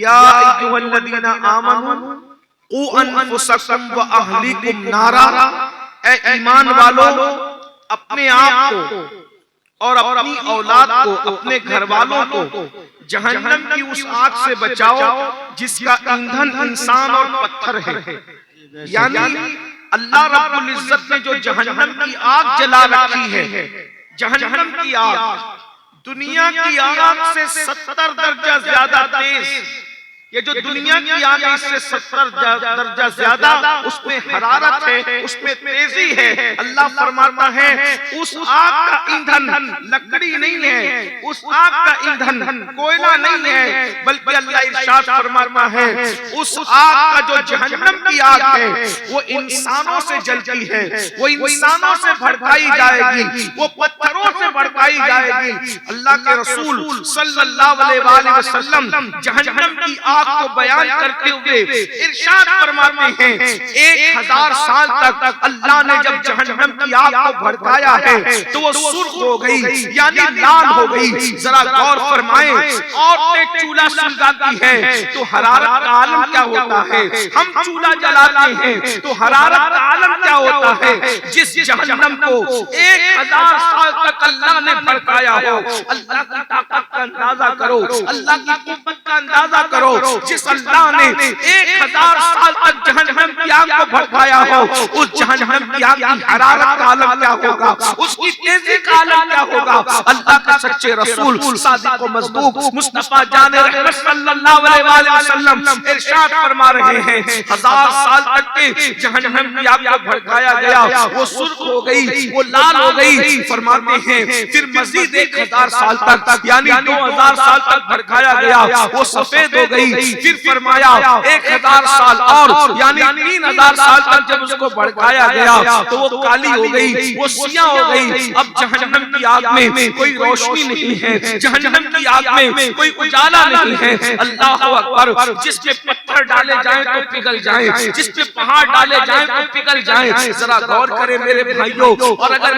یا ایھا الذین آمنوا قوا انفسکم واہلیکم نارا، اے ایمان والو اپنے آپ کو اور اپنی اولاد کو، اپنے گھر والوں کو جہنم کی اس آگ سے بچاؤ جس کا ایندھن انسان اور پتھر ہے۔ یعنی اللہ رب العزت نے جو جہنم کی آگ جلا رکھی ہے، جہنم کی آگ دنیا کی آگ سے 70 درجہ زیادہ تیز، یہ جو دنیا کی آگ ہے اس سے 70 درجہ زیادہ اس میں حرارت ہے، اس میں تیزی ہے۔ اللہ فرماتا ہے اس آگ کا ایندھن لکڑی نہیں ہے، اس آگ کا ایندھن کوئلہ نہیں ہے، بلکہ اللہ ارشاد فرماتا ہے اس آگ کا جو جہنم کی آگ ہے وہ انسانوں سے جلتی ہے، وہ انسانوں سے بھڑکائی جائے گی، وہ پتھروں سے بھڑکائی جائے گی۔ اللہ کے رسول صلی اللہ علیہ وآلہ وسلم جہنم کی آگ کو بیان کرتے ہوئے ارشاد فرماتے ہیں 1000 سال تک اللہ نے جب جہنم کی آگ کو بھڑکایا ہے تو وہ سرخ ہو گئی، یعنی لال ہو گئی۔ ذرا غور فرمائیں، عورتیں چولہا سلگاتی ہیں تو حرارت کا عالم کیا ہوتا ہے، ہم چولہا جلاتے ہیں تو حرارت کا عالم کیا ہوتا ہے۔ جس جہنم کو 1000 سال تک اللہ نے بھڑکایا ہو، اللہ کی طاقت کا اندازہ کرو، اللہ کی قوت کا اندازہ کرو۔ جس اللہ نے 1000 سال تک جہنم کی آگ کو بھڑکایا ہو، اس جہنم کی آگ کی حرارت کا عالم کیا ہوگا، اس کی تیزی کا عالم کیا ہوگا۔ اللہ کے سچے رسول صادق و مصدوق مصطفیٰ جان رحمت صلی اللہ علیہ وآلہ وسلم ارشاد فرما رہے ہیں 1000 سال تک کے جہنم کی آگ کو بھڑکایا گیا، وہ سرخ ہو گئی، وہ لال ہو گئی۔ فرماتے ہیں پھر مزید 1000 سال تک یعنی 2000 سال تک بھڑکایا گیا، وہ سفید ہو گئی۔ پھر فرمایا 1000 سال اور یعنی 3000 سال تک جب اس کو بھڑکایا گیا تو وہ کالی ہو گئی، وہ سیاہ ہو گئی۔ اب جہنم کی آگ میں کوئی روشنی نہیں ہے، جہنم کی آگ میں کوئی اجالا نہیں ہے۔ اللہ اکبر، جس پہ پتھر ڈالے جائیں تو پگھل جائیں، جس پہ پہاڑ ڈالے جائیں تو پگھل جائیں۔ ذرا غور کریں میرے بھائیوں، اور اگر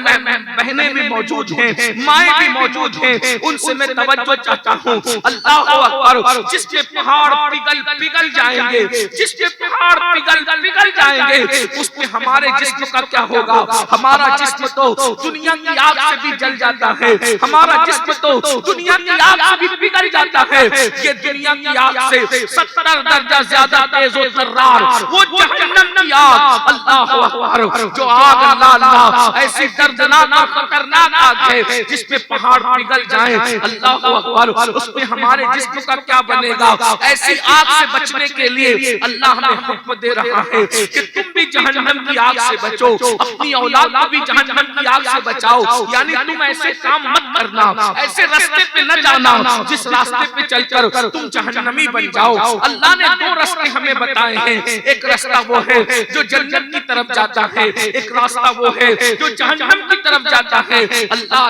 بہنیں بھی موجود ہیں، مائیں بھی موجود ہیں، ان سے میں توجہ چاہتا ہوں۔ اللہ اکبر، جس پہ پہاڑ پگھل جائیں گے، جس پہ پہاڑ پگھل جائیں گے، اس پہ ہمارے جسم کا کیا ہوگا؟ ہمارا جسم تو دنیا کی آگ سے بھی جل جاتا ہے، ہمارا جسم تو دنیا کی آگ سے بھی پگھل جاتا ہے۔ یہ دنیا کی آگ سے 70 درجہ زیادہ تیز و طرار وہ جہنم کی آگ، اللہ اکبر، جو آگ اللہ ایسی دردناک اور خطرناک آگ ہے جس پہ پہاڑ پگھل جائیں، اللہ اکبر، اس پہ ہمارے جسم کا کیا بنے گا؟ ایسی آگ سے بچنے کے لیے اللہ ہمیں حکم دے رہا ہے کہ تم بھی جہنم کی آگ سے بچو، اپنی اولاد کو بھی جہنم کی آگ سے بچاؤ۔ یعنی تم ایسے کام مت کرنا، ایسے راستے پہ نہ جانا جس راستے پہ چل کر تم جہنمی بن جاؤ۔ اللہ نے 2 راستے ہمیں بتائے ہیں، ایک راستہ وہ ہے جو جنت کی طرف جاتا ہے، ایک راستہ وہ ہے جو جہنم کی طرف جاتا ہے۔ اللہ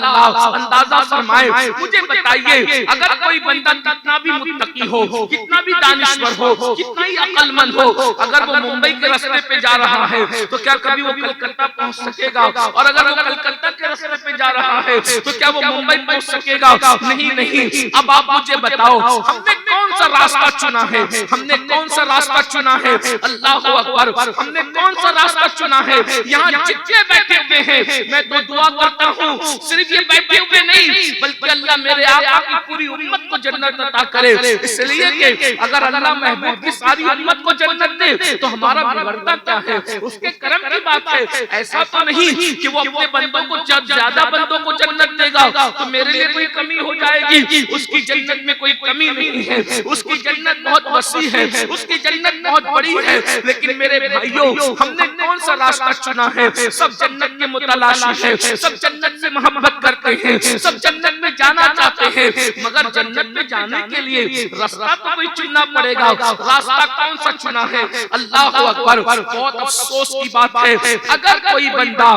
اندازہ فرمائے، مجھے بتائیے اگر کوئی بندہ کتنا بھی متقی ہو، کتنا بھی دانشور ہو، کتنا ہی عقل مند ہو، اگر وہ ممبئی کے راستے پہ جا رہا ہے تو کیا کبھی وہ کلکتہ پہنچ سکے گا؟ اور اگر وہ کلکتہ کے راستے پہ جا رہا ہے تو کیا وہ ممبئی پہنچ سکے گا؟ نہیں۔ اب آپ مجھے بتاؤ ہم نے کون سا راستہ چنا ہے؟ ہم نے کون سا راستہ چنا ہے؟ اللہ اکبر، ہم نے کون سا راستہ چنا ہے؟ یہاں جتنے بیٹھے ہوئے ہیں میں تو دعا کرتا ہوں صرف یہ بیٹھے ہوئے نہیں بلکہ اللہ میرے آقا کی پوری امت کو جنت عطا کرے، اس لیے کہ اگر اللہ محبوب کی ساری امت کو جنت دے تو ہمارا بگڑتا کیا ہے؟ اس کے کرم کی بات ہے۔ ایسا تو نہیں کہ وہ اپنے بندوں کو زیادہ بندوں کو جنت دے گا تو میرے لیے کوئی کمی ہو جائے گی۔ اس کی جنت میں کوئی کمی نہیں ہے، اس کی جنت بہت وسیع ہے، اس کی جنت بہت بڑی ہے۔ لیکن میرے بھائیوں، ہم نے کون سا راستہ چنا ہے؟ سب جنت کے متلاشی ہیں، سب جنت سے محبت کرتے ہیں، سب جنت میں جانا چاہتے ہیں، مگر جنت میں جانے کے لیے راستہ تو کوئی چننا پڑے گا۔ راستہ کون سا چنا ہے؟ اللہ اکبر، بہت افسوس کی بات ہے اگر کوئی بندہ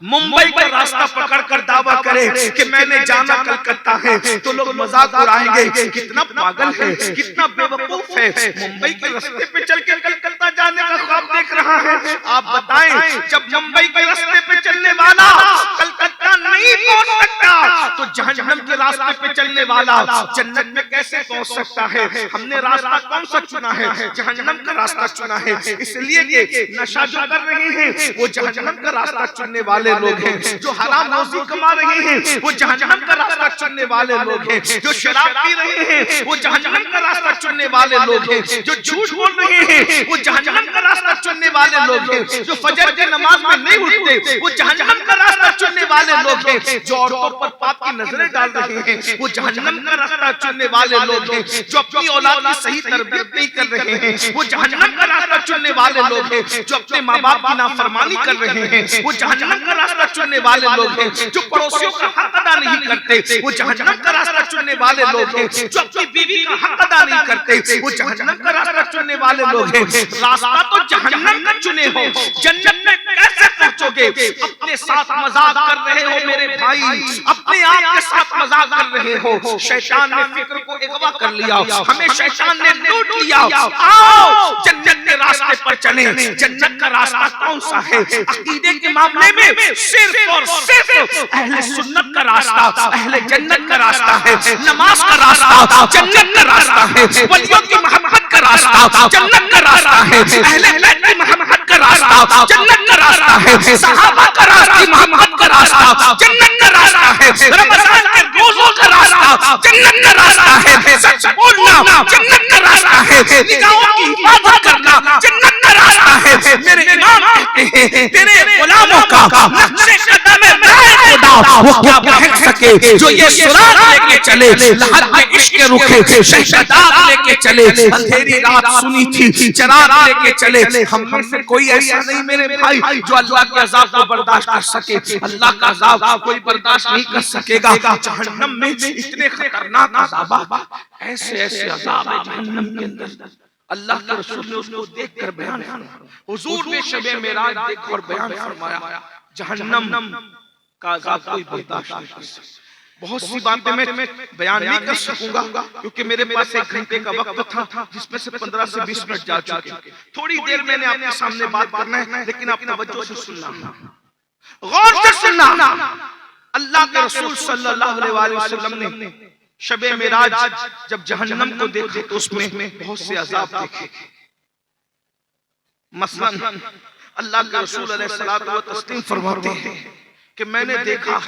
ممبئی کا راستہ پکڑ کر دعویٰ کرے کہ میں نے جانا کلکتہ ہے تو لوگ مذاق اڑائیں گے، کتنا پاگل ہے، کتنا بے وقوف ہے، ممبئی کے راستے پہ چل کے کلکتہ جانے کا خواب دیکھ رہا ہے۔ آپ بتائیں جب ممبئی کے راستے پہ چلنے والا کلکتہ نہیں پہنچ سکتا تو جہنم کے راستے پہ چلنے والا جنت میں کیسے پہنچ سکتا ہے؟ ہم نے راستہ کون سا چنا ہے؟ جہنم کا راستہ چنا ہے، اس لیے کہ نشہ جو کر رہے ہیں وہ جہنم کا راستہ چننے والے لوگ ہیں، جو حرام روزی کما رہے ہیں وہ جہنم کا راستہ چننے والے لوگ ہیں، جو شراب پی رہے ہیں وہ جہنم کا راستہ چننے والے لوگ ہیں، جو جھوٹ بول رہے ہیں وہ جہنم کا راستہ چننے والے لوگ ہیں، جو فجر کی نماز میں نہیں اٹھتے وہ جہنم کا راستہ چننے والے لوگ ہیں، جو عورتوں پر پاپ کی نظریں ڈال رہے ہیں وہ جہنم کا راستہ چننے والے لوگ ہیں، جو اپنی اولاد کی صحیح تربیت نہیں کر رہے ہیں وہ جہنم کا راستہ چننے والے لوگ ہیں، جو اپنے ماں باپ کی نافرمانی کر رہے ہیں وہ جہنم کا راستہ چننے والے لوگ ہیں، جو پڑوسیوں کا حق ادا نہیں کرتے وہ جہنم کا راستہ چننے والے لوگ ہیں، جو اپنی بیوی کا حق ادا نہیں کرتے وہ جہنم کا راستہ چننے والے لوگ ہیں۔ راستہ تو جہنم کا چنے ہو، جنت میں کیسے پہنچو گے؟ اپنے ساتھ مذاق کر رہے ہو میرے بھائی، اپنے آپ کے ساتھ مذاق کر رہے ہو۔ شیطان نے فکر کو اغوا کر لیا، ہمیں شیطان نے لوٹ لیا۔ آؤ جنت کے راستے پر چلیں۔ جنت کا راستہ کون سا ہے؟ عقیدے کے معاملے میں صرف اور صرف اہل سنت کا راستہ اہل جنت کا راستہ ہے، نماز کا راستہ جنت کا راستہ ہے، ولیوں کی محبت کا راستہ جنت کا راستہ ہے، اہل بیت کی محبت کا راستہ جنت کا راستہ ہے، صحابہ کا راستہ محبت کا راستہ جنت کا راستہ ہے، رمضان کے روزوں کا راستہ جنت کا راستہ ہے، سچ بولنا جنت کا راستہ ہے، نگاہوں کی حفاظت کرنا جنت کا راستہ ہے۔ میرے امام کہتے ہیں تیرے غلاموں کا نقش قدم خدا وہ کیا بہک سکے، جو یہ سراغ لے کے چلے لہر میں عشق رکھے، شہشداد لے کے چلے، اندھیری رات سنی تھی چراغ لے کے چلے۔ ہم میں سے کوئی ایسا نہیں میرے بھائی جو اللہ کے عذاب کو برداشت کر سکے، اللہ کا عذاب کوئی برداشت نہیں کر سکے گا۔ جہنم میں اتنے خطرناک عذاب، ایسے ایسے عذاب ہے جہنم کے اندر، اللہ کے رسول نے اس کو دیکھ کر بیان فرمایا، حضور نے شب معراج دیکھ کر بیان فرمایا جہنم کا عذاب کوئی برداشت نہیں کر سکتا۔ بہت سی باتیں میں بیان نہیں کر سکوں گا کیونکہ میرے پاس ایک گھنٹے کا وقت تھا جس میں سے 15 سے 20 منٹ جا چکے۔ تھوڑی دیر میں نے آپ کے سامنے بات کرنا ہے لیکن آپ توجہ سے سننا، غور سے سننا۔ اللہ کے رسول صلی اللہ علیہ وسلم نے شب معراج جب جہنم کو دیکھا تو اس میں بہت سے عذاب دیکھے۔ مثلا اللہ کے رسول علیہ الصلوۃ والتسلیم فرماتے ہیں کہ میں نے دیکھا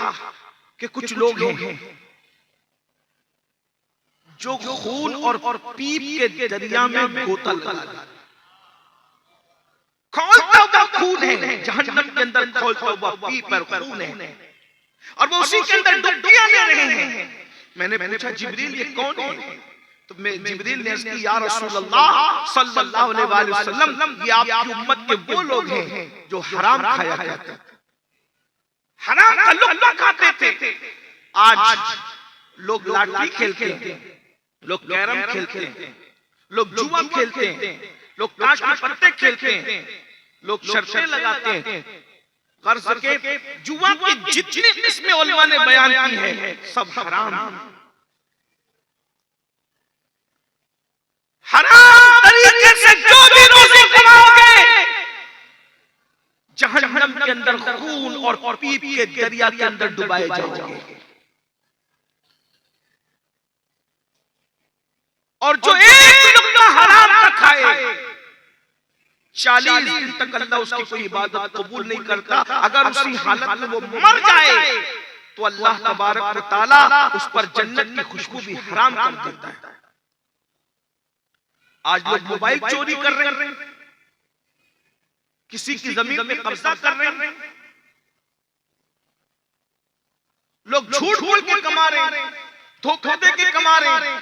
کہ کچھ لوگ ہیں جو خون اور پیپ کے دریا میں گوتا لگا، کھولتا ہوا خون ہے جہنم کے اندر، کھولتا ہوا پیپ اور خون ہے اور وہ اسی کے اندر ڈبکیاں لے رہے ہیں۔ میں نے پوچھا جبریل یہ کون ہے؟ تو جبریل نے عرض کی یا رسول اللہ صلی اللہ علیہ وسلم یہ آپ کی امت کے وہ لوگ ہیں جو حرام کھایا کرتے تھے، حرام کا لقمہ کھاتے تھے۔ آج لوگ لاٹھی کھیلتے ہیں، لوگ کیرم کھیلتے ہیں، لوگ جوا کھیلتے ہیں، لوگ تاش کے پتے کھیلتے ہیں، لوگ شرطیں لگاتے ہیں۔ غرض کے جوا کی جتنی قسمیں علماء نے بیان کی ہے سب حرام، حرام طریقے سے جو بھی روزی کماؤ گے جہنم کے اندر خون اور پیپ کے دریا کے اندر ڈبائے جاؤ گے۔ اور جو ایک لقمہ حرام کا کھائے 40 دن تک اللہ اس کی کوئی عبادت قبول نہیں کرتا۔ اگر اسی حالت میں وہ مر جائے تو اللہ تبارک و تعالیٰ اس پر جنت کی خوشبو بھی حرام کر دیتا ہے۔ آج لوگ موبائل چوری کر رہے ہیں، کسی کی زمین میں قبضہ کر رہے ہیں، لوگ جھوٹ بول کے کما رہے ہیں، دھوکہ دے کے کما رہے ہیں،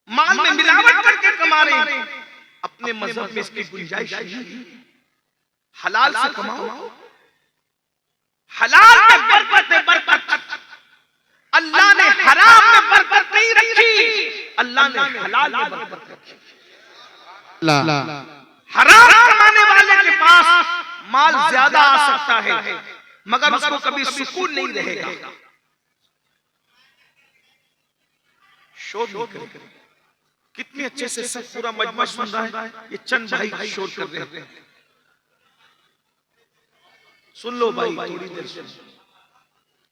مال میں ملاوٹ کر کے کما رہے ہیں۔ اپنے مذہب میں اس کی گنجائش نہیں، حلال سے کماؤ، حلال میں برکت ہے، برکت۔ اللہ نے حرام میں برکت نہیں رکھی، اللہ نے حلال میں برکت رکھی۔ حرام کمانے والے کے پاس مال زیادہ آ سکتا ہے مگر اس کو کبھی سکون نہیں رہے گا۔ شور نہیں کرے گا۔ کتنے اچھے سے سب پورا مجمع سن رہا ہے، یہ چند بھائی شور کر رہے ہیں۔ سن لو بھائی تھوڑی دیر سن،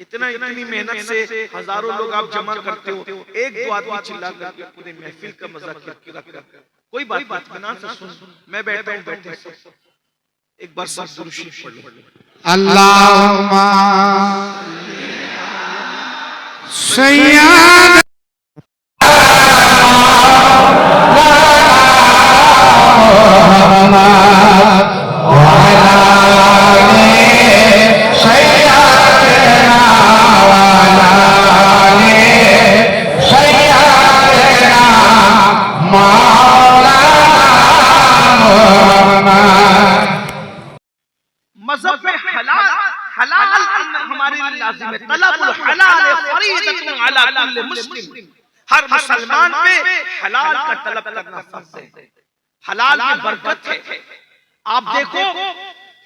اتنی محنت سے ہزاروں لوگ آپ جمع کرتے ہو، ایک دو آدمی چلا کر کے پورے محفل کا مزہ کیا کرتے، کوئی بات اطمینان سے سن، میں بیٹھا ہوں بیٹھے سے ایک بار سب درود شریف پڑھ لیں۔ اللہم سیدنا مذہب میں حلال ہمارے لیے لازم ہے، طلب الحلال فریضۃ علی کل مسلم، ہر مسلمان پہ حلال کا طلب کرنا فرض ہے، حلال کی برکت ہے۔ آپ دیکھو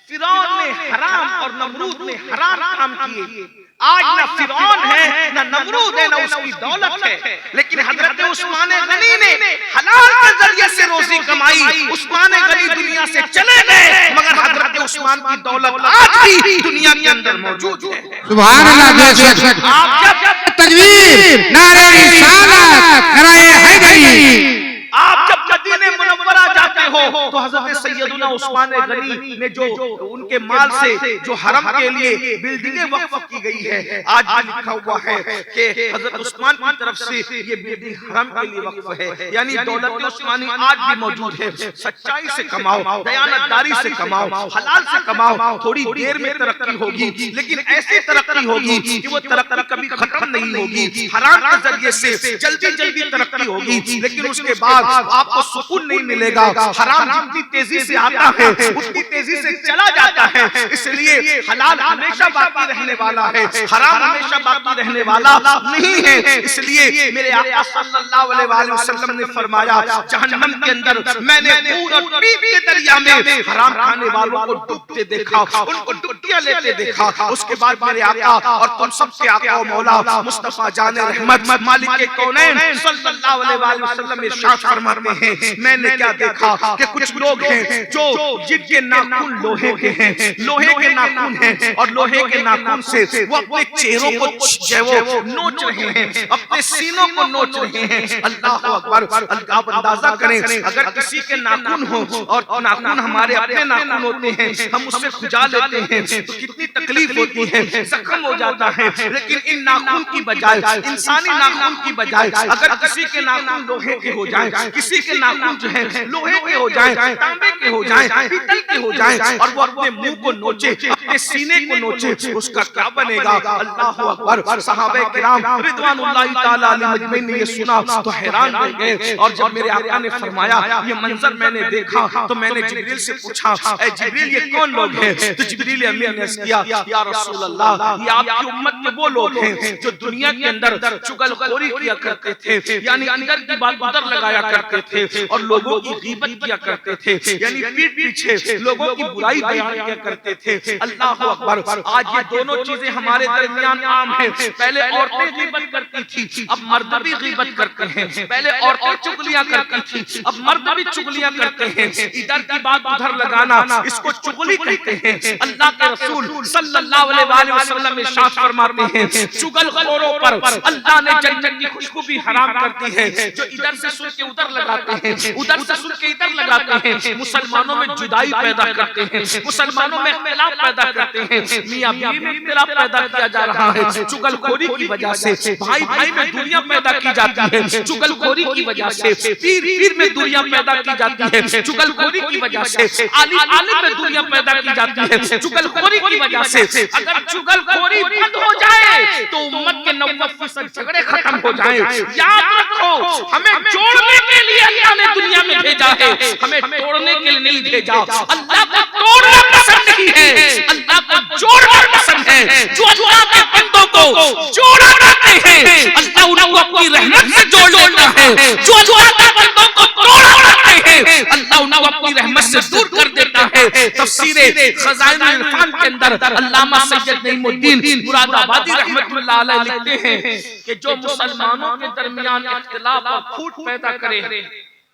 فرعون نے حرام اور نمرود نے حرام کام کیے، آج نہ فرعون ہے نہ نمرود ہے نہ اس کی دولت ہے، لیکن حضرت عثمان غنی نے حلال کے ذریعے سے روزی کمائی، عثمان غنی دنیا سے چلے گئے مگر حضرت عثمان کی دولت آج بھی دنیا کے اندر موجود ہے۔ سبحان اللہ، بے شک آپ جب تکبیر، نعرہ رسالت، نعرہ حیدری، آپ جب مدینہ منورہ جاتے ہو تو حضرت سیدنا عثمان غنی نے جو ان کے مال سے جو حرم کے لیے بلڈنگیں وقف کی گئی ہے، آج بھی لکھا ہوا ہے کہ حضرت عثمان کی طرف سے یہ بلڈنگ حرم کے لیے وقف ہے، یعنی دولت عثمانی آج بھی موجود ہے۔ سچائی سے کماؤ، دیانتداری سے کماؤ، حلال سے کماؤ، تھوڑی دیر میں ترقی ہوگی لیکن ایسی ترقی ہوگی کہ وہ ترقی کبھی ختم نہیں ہوگی، حرام کے ذریعے سے جلدی ترقی ہوگی لیکن اس کے بعد آپ کو سکون نہیں ملے گا، حرام جتنی تیزی سے آتا ہے اتنی تیزی سے چلا جاتا ہے، اس لیے حلال ہمیشہ باقی رہنے والا ہے، حرام ہمیشہ باقی رہنے والا نہیں ہے۔ اس لیے میرے آقا صلی اللہ علیہ وآلہ وسلم نے فرمایا جہنم کے اندر میں نے خون اور پیپ کے دریا میں حرام کھانے والوں کو ڈوبتے دیکھا، ان کو ڈبکیاں لیتے دیکھا۔ اس کے بعد میرے آقا اور تم سب کے آقا و مولا مصطفیٰ جان رحمت مالک کونین صلی اللہ علیہ وآلہ وسلم ارشاد فرماتے ہیں میں نے کیا دیکھا کہ کچھ لوگ ہیں جو جن کے ناخن لوہے کے ہیں، لوہے کے ناخن ہیں اور لوہے کے ناخن سے وہ اپنے چہروں کو نوچ رہے ہیں، اپنے سینوں کو نوچ رہے ہیں۔ اللہ اکبر! آپ اندازہ کریں اگر کسی کے ناخن ہوں اور ناخن ہمارے اپنے ناخن ہوتے ہیں، ہم اس سے کھجا لیتے ہیں تو کتنی تکلیف ہوتی ہے، زخم ہو جاتا ہے، لیکن ان ناخن کی بجائے انسانی ناخن کی بجائے اگر کسی کے ناخن لوہے کے ہو جائیں، کسی کے ناخن جو ہیں لوہے کے ہو جائیں، تانبے کے ہو جائیں، پیتل کے ہو جائیں اور وہ اپنے منہ کو نوچے، اپنے سینے کو نوچے، اس کا کیا بنے گا؟ اللہ اکبر! صحابہ کرام رضوان اللہ تعالیٰ علیہ مجمعین نے یہ سنا تو حیران رہ گئے، اور جب میرے آقا نے فرمایا یہ منظر میں نے دیکھا تو میں نے جبریل سے پوچھا اے جبریل یہ کون لوگ ہیں؟ تو جبریل امین نے عرض کیا یا رسول اللہ یہ آپ کی امت کے وہ لوگ ہیں جو دنیا کے اندر چغل خوری کیا کرتے تھے، یعنی ادھر کی بات ادھر لگایا کرتے تھے اور لوگوں کی غیبت کیا کرتے تھے، یعنی پیٹ پیچھے لوگوں کی برائی بیان کیا کرتے تھے۔ اللہ اکبر! آج یہ دونوں چیزیں ہمارے درمیان عام ہیں، پہلے عورتیں غیبت کرتی تھی اب مرد بھی غیبت کرتے ہیں، پہلے عورتیں چغلیاں کرتی تھی اب مرد بھی چغلیاں کرتے ہیں، ادھر کی بات ادھر لگانا اس کو چغلی کہتے ہیں۔ اللہ کے رسول صلی اللہ علیہ وآلہ وسلم ارشاد فرماتے ہیں چغل خوروں پر اللہ نے جنت کی خوشبو بھی حرام کر دی ہے، جو ادھر سے سن کے ادھر لگاتے ہیں، ادھر سے سن کے ادھر لگاتے ہیں، مسلمانوں میں جدائی پیدا کرتے ہیں، مسلمانوں میں اختلاف پیدا کرتے ہیں، میاں بیوی میں اختلاف پیدا کیا جا رہا ہے چغل خوری کی وجہ سے، بھائی بھائی میں دوریاں پیدا کی جاتی ہیں چغل خوری کی وجہ سے، پیر پیر میں دوریاں پیدا کی جاتی ہیں چغل خوری کی وجہ سے، عالم عالم میں دوریاں پیدا کی جاتی ہیں چغل خوری کی وجہ سے۔ اگر چغل خوری بند ہو جائے تو امت کے 90% جھگڑے ختم ہو جائیں۔ یاد رکھو ہمیں جوڑنے کے لیے اللہ نے دنیا میں بھیجا ہے، ہمیں توڑنے کے لیے نہیں بھیجا۔ اللہ کو توڑنا پسند نہیں ہے، اللہ کو جوڑنا پسند ہے۔ جو اللہ کے بندوں کو جوڑا کرتے ہیں اللہ ان کو اپنی رحمت سے جوڑ لیتا ہے، جو اللہ کے بندوں کو توڑا کرتے ہیں اللہ ان کو اپنی رحمت سے دور کر دیتا ہے۔ تفسیر خزائن العرفان کے اندر علامہ سید نعیم الدین مراد آبادی رحمت اللہ علیہ لکھتے ہیں کہ جو مسلمانوں کے درمیان اختلاف اور پھوٹ پیدا کرے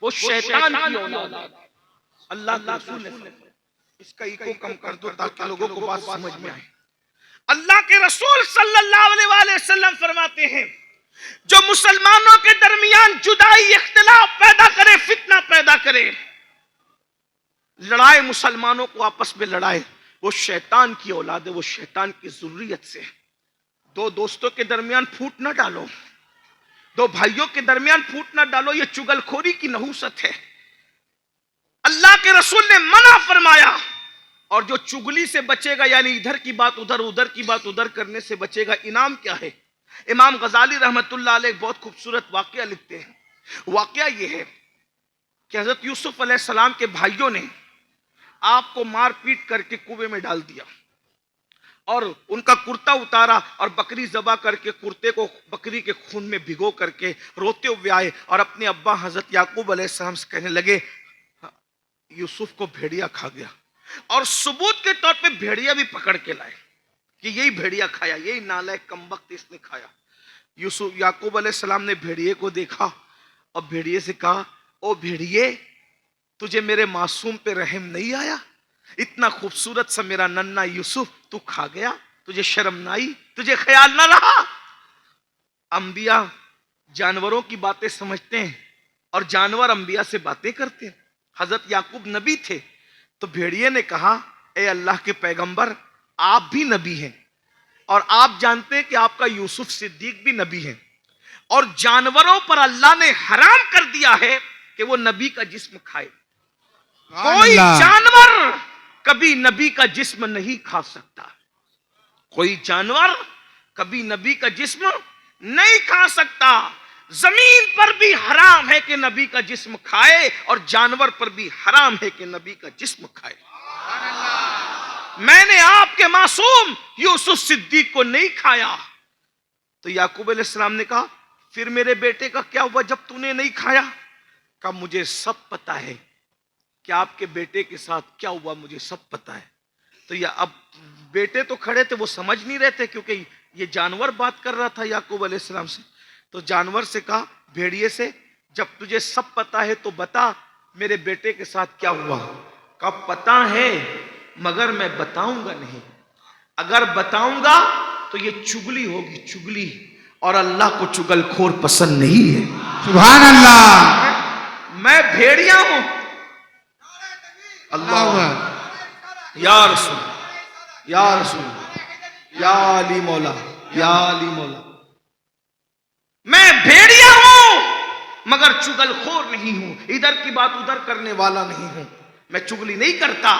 وہ شیطان کی اولاد ہے۔ اللہ کے رسول نے اس کا ایکو کم کر دو تاکہ لوگوں کو بات سمجھ میں آئے۔ اللہ کے رسول صلی اللہ علیہ وآلہ وسلم فرماتے ہیں جو مسلمانوں کے درمیان جدائی اختلاف پیدا کرے، فتنہ پیدا کرے، لڑائے، مسلمانوں کو آپس میں لڑائے، وہ شیطان کی اولاد ہے، وہ شیطان کی ذریت سے۔ دو دوستوں کے درمیان پھوٹ نہ ڈالو، دو بھائیوں کے درمیان پھوٹ نہ ڈالو، یہ چگل خوری کی نحوست ہے۔ اللہ کے رسول نے منع فرمایا، اور جو چگلی سے بچے گا، یعنی ادھر کی بات ادھر، ادھر کی بات ادھر کرنے سے بچے گا، انعام کیا ہے؟ امام غزالی رحمت اللہ علیہ ایک بہت خوبصورت واقعہ لکھتے ہیں۔ واقعہ یہ ہے کہ حضرت یوسف علیہ السلام کے بھائیوں نے آپ کو مار پیٹ کر کے کنویں میں ڈال دیا، اور ان کا کرتا اتارا اور بکری ذبح کر کے کرتے کو بکری کے خون میں بھگو کر کے روتے ہوئے آئے اور اپنے ابا حضرت یعقوب علیہ السلام سے کہنے لگے یوسف کو بھیڑیا کھا گیا، اور ثبوت کے طور پہ بھیڑیا بھی پکڑ کے لائے کہ یہی بھیڑیا کھایا، یہی نالائق کمبخت اس نے کھایا۔ یوسف یعقوب علیہ السلام نے بھیڑیے کو دیکھا اور بھیڑیے سے کہا او بھیڑیے، تجھے میرے معصوم پہ رحم نہیں آیا؟ اتنا خوبصورت سا میرا ننھا یوسف تو کھا گیا، تجھے شرم نہ آئی؟ تجھے خیال نہ رہا؟ انبیاء جانوروں کی باتیں سمجھتے ہیں اور جانور انبیاء سے باتیں کرتے ہیں۔ حضرت یعقوب نبی تھے، تو بھیڑیے نے کہا اے اللہ کے پیغمبر، آپ بھی نبی ہیں، اور آپ جانتے ہیں کہ آپ کا یوسف صدیق بھی نبی ہیں، اور جانوروں پر اللہ نے حرام کر دیا ہے کہ وہ نبی کا جسم کھائے۔ کوئی جانور کبھی نبی کا جسم نہیں کھا سکتا، کوئی جانور کبھی نبی کا جسم نہیں کھا سکتا۔ زمین پر بھی حرام ہے کہ نبی کا جسم کھائے، اور جانور پر بھی حرام ہے کہ نبی کا جسم کھائے۔ میں نے آپ کے معصوم یوسف صدیق کو نہیں کھایا۔ تو یعقوب علیہ السلام نے کہا پھر میرے بیٹے کا کیا ہوا جب تو نے نہیں کھایا؟ کہا مجھے سب پتا ہے کہ آپ کے بیٹے کے ساتھ کیا ہوا، مجھے سب پتا ہے۔ تو یہ اب بیٹے تو کھڑے تھے، وہ سمجھ نہیں رہے تھے کیونکہ یہ جانور بات کر رہا تھا یعقوب علیہ السلام سے۔ تو جانور سے کہا، بھیڑیے سے، جب تجھے سب پتا ہے تو بتا میرے بیٹے کے ساتھ کیا ہوا۔ کہا پتا ہے مگر میں بتاؤں گا نہیں، اگر بتاؤں گا تو یہ چگلی ہوگی، چگلی، اور اللہ کو چگل خور پسند نہیں ہے۔ سبحان اللہ، میں بھیڑیا ہوں۔ اللہ، یا رسول، یا رسول، یا علی مولا، یا علی مولا، میں بھیڑیا ہوں مگر چگل خور نہیں ہوں، ادھر کی بات ادھر کرنے والا نہیں ہوں۔ میں چگلی نہیں کرتا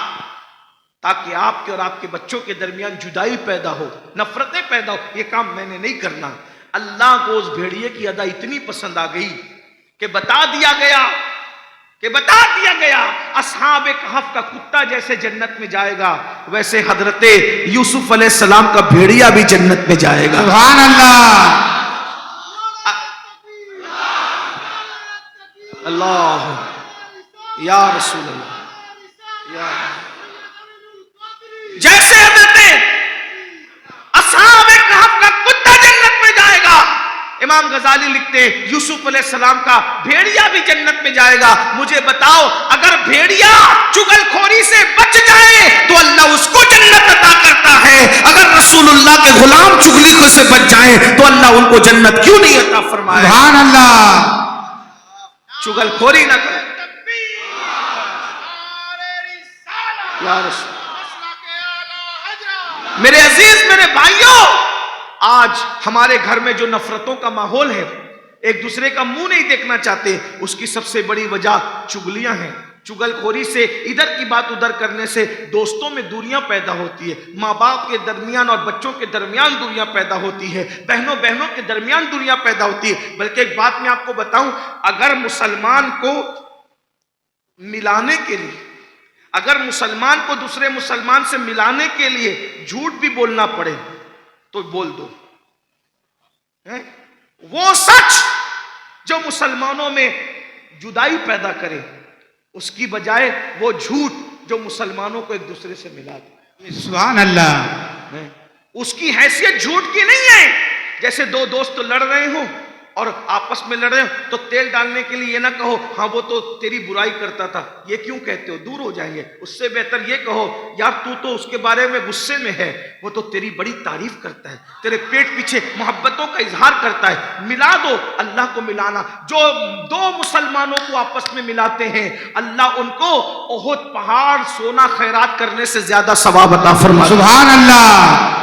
تاکہ آپ کے اور آپ کے بچوں کے درمیان جدائی پیدا ہو، نفرتیں پیدا ہو، یہ کام میں نے نہیں کرنا۔ اللہ کو اس بھیڑیے کی ادا اتنی پسند آ گئی کہ بتا دیا گیا اصحاب کہف کا کتا جیسے جنت میں جائے گا، ویسے حضرت یوسف علیہ السلام کا بھیڑیا بھی جنت میں جائے گا۔ سبحان اللہ، اللہ، یا رسول اللہ، یا جیسے حضرت اصحاب کہف کا کتا جنت میں جائے گا، امام غزالی لکھتے ہیں یوسف علیہ السلام کا بھیڑیا بھی جنت میں جائے گا۔ مجھے بتاؤ اگر بھیڑیا چگل خوری سے بچ جائے تو اللہ اس کو جنت عطا کرتا ہے، اگر رسول اللہ کے غلام چگلی سے بچ جائیں تو اللہ ان کو جنت کیوں نہیں عطا فرمائے؟ سبحان اللہ، چگل خوری نہ کرے۔ یا رسول، میرے عزیز، میرے بھائیوں، آج ہمارے گھر میں جو نفرتوں کا ماحول ہے، ایک دوسرے کا منہ نہیں دیکھنا چاہتے، اس کی سب سے بڑی وجہ چگلیاں ہیں۔ چگل خوری سے، ادھر کی بات ادھر کرنے سے دوستوں میں دوریاں پیدا ہوتی ہے، ماں باپ کے درمیان اور بچوں کے درمیان دوریاں پیدا ہوتی ہے، بہنوں کے درمیان دوریاں پیدا ہوتی ہے۔ بلکہ ایک بات میں آپ کو بتاؤں، اگر مسلمان کو ملانے کے لیے، اگر مسلمان کو دوسرے مسلمان سے ملانے کے لیے جھوٹ بھی بولنا پڑے تو بول دو۔ وہ سچ جو مسلمانوں میں جدائی پیدا کرے، اس کی بجائے وہ جھوٹ جو مسلمانوں کو ایک دوسرے سے ملا دے۔ سبحان اللہ، اس کی حیثیت جھوٹ کی نہیں ہے۔ جیسے دو دوست لڑ رہے ہوں اور آپس میں لڑ رہے ہو تو تیل ڈالنے کے لیے یہ نہ کہو ہاں وہ تو تیری برائی کرتا تھا، یہ کیوں کہتے ہو، دور ہو جائیں گے۔ اس سے بہتر یہ کہو یار تو اس کے بارے میں غصے میں ہے، وہ تو تیری بڑی تعریف کرتا ہے، تیرے پیٹ پیچھے محبتوں کا اظہار کرتا ہے، ملا دو۔ اللہ کو ملانا، جو دو مسلمانوں کو آپس میں ملاتے ہیں اللہ ان کو احد پہاڑ سونا خیرات کرنے سے زیادہ ثواب عطا فرماتا ہے۔ سبحان اللہ۔